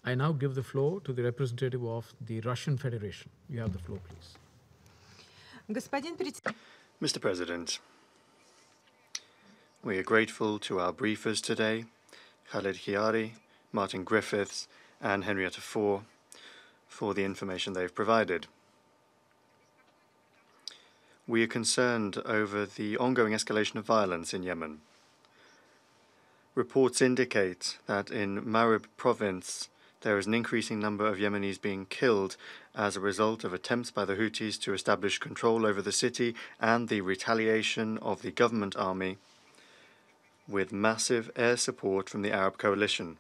I now give the floor to the representative of the Russian Federation. You have the floor, please. Mr. President, we are grateful to our briefers today, Khaled Khiari, Martin Griffiths, and Henrietta Fore, for the information they've provided. We are concerned over the ongoing escalation of violence in Yemen. Reports indicate that in Marib province, there is an increasing number of Yemenis being killed as a result of attempts by the Houthis to establish control over the city and the retaliation of the government army with massive air support from the Arab coalition.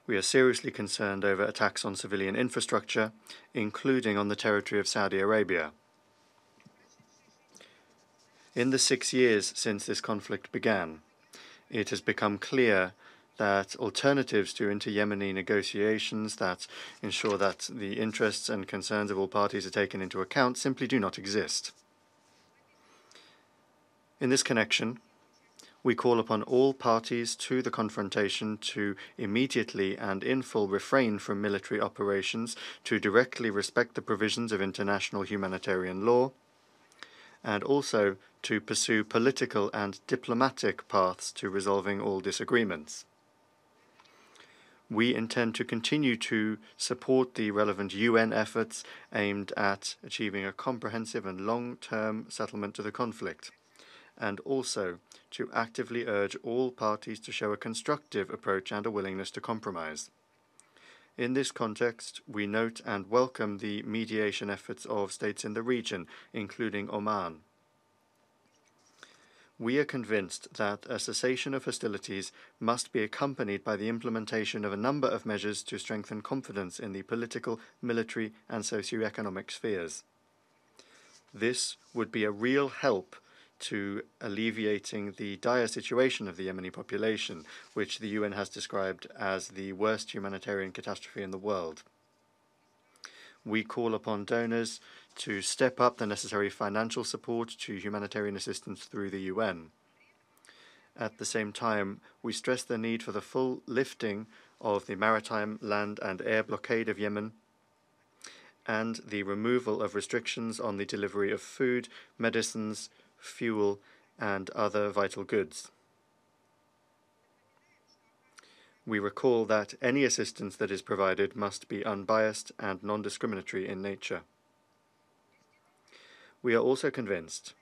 We are seriously concerned over attacks on civilian infrastructure, including on the territory of Saudi Arabia. In the 6 years since this conflict began, it has become clear that alternatives to inter-Yemeni negotiations that ensure that the interests and concerns of all parties are taken into account simply do not exist. In this connection, we call upon all parties to the confrontation to immediately and in full refrain from military operations, to directly respect the provisions of international humanitarian law, and also to pursue political and diplomatic paths to resolving all disagreements. We intend to continue to support the relevant UN efforts aimed at achieving a comprehensive and long-term settlement to the conflict, and also to actively urge all parties to show a constructive approach and a willingness to compromise. In this context, we note and welcome the mediation efforts of states in the region, including Oman. We are convinced that a cessation of hostilities must be accompanied by the implementation of a number of measures to strengthen confidence in the political, military, and socio-economic spheres. This would be a real help to alleviating the dire situation of the Yemeni population, which the UN has described as the worst humanitarian catastrophe in the world. We call upon donors to step up the necessary financial support to humanitarian assistance through the UN. At the same time, we stress the need for the full lifting of the maritime, land, and air blockade of Yemen, and the removal of restrictions on the delivery of food, medicines, fuel, and other vital goods. We recall that any assistance that is provided must be unbiased and non-discriminatory in nature. We are also convinced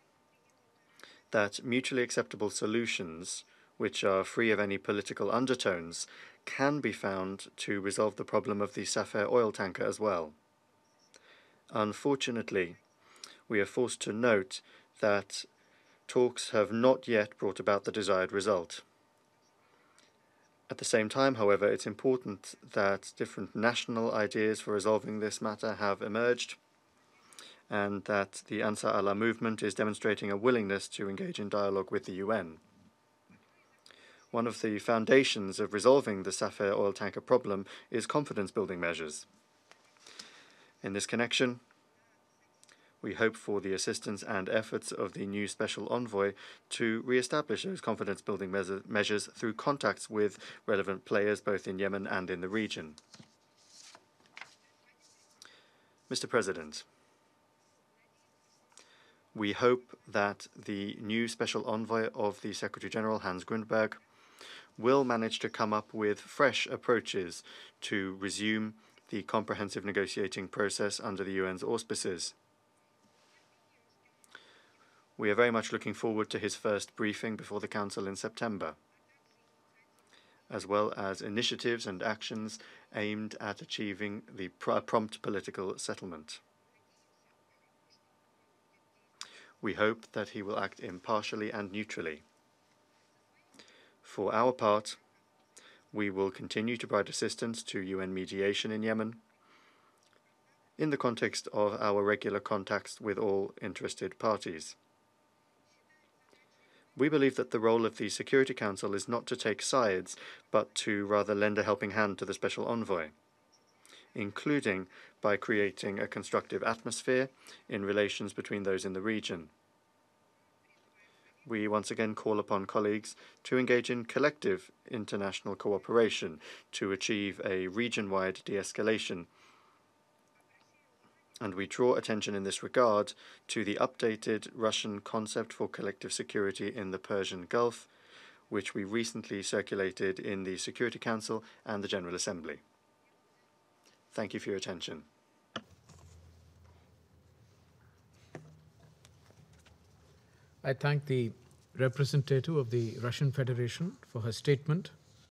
that mutually acceptable solutions, which are free of any political undertones, can be found to resolve the problem of the Safir oil tanker as well. Unfortunately, we are forced to note that talks have not yet brought about the desired result. At the same time, however, it's important that different national ideas for resolving this matter have emerged, and that the Ansar Allah movement is demonstrating a willingness to engage in dialogue with the UN. One of the foundations of resolving the Safir oil tanker problem is confidence-building measures. In this connection, we hope for the assistance and efforts of the new Special Envoy to re-establish those confidence-building measures through contacts with relevant players both in Yemen and in the region. Mr. President, we hope that the new Special Envoy of the Secretary-General, Hans Grundberg, will manage to come up with fresh approaches to resume the comprehensive negotiating process under the UN's auspices. We are very much looking forward to his first briefing before the Council in September, as well as initiatives and actions aimed at achieving the prompt political settlement. We hope that he will act impartially and neutrally. For our part, we will continue to provide assistance to UN mediation in Yemen in the context of our regular contacts with all interested parties. We believe that the role of the Security Council is not to take sides, but to rather lend a helping hand to the Special Envoy, including by creating a constructive atmosphere in relations between those in the region. we once again call upon colleagues to engage in collective international cooperation to achieve a region-wide de-escalation. And we draw attention in this regard to the updated Russian concept for collective security in the Persian Gulf, which we recently circulated in the Security Council and the General Assembly. Thank you for your attention. I thank the representative of the Russian Federation for her statement.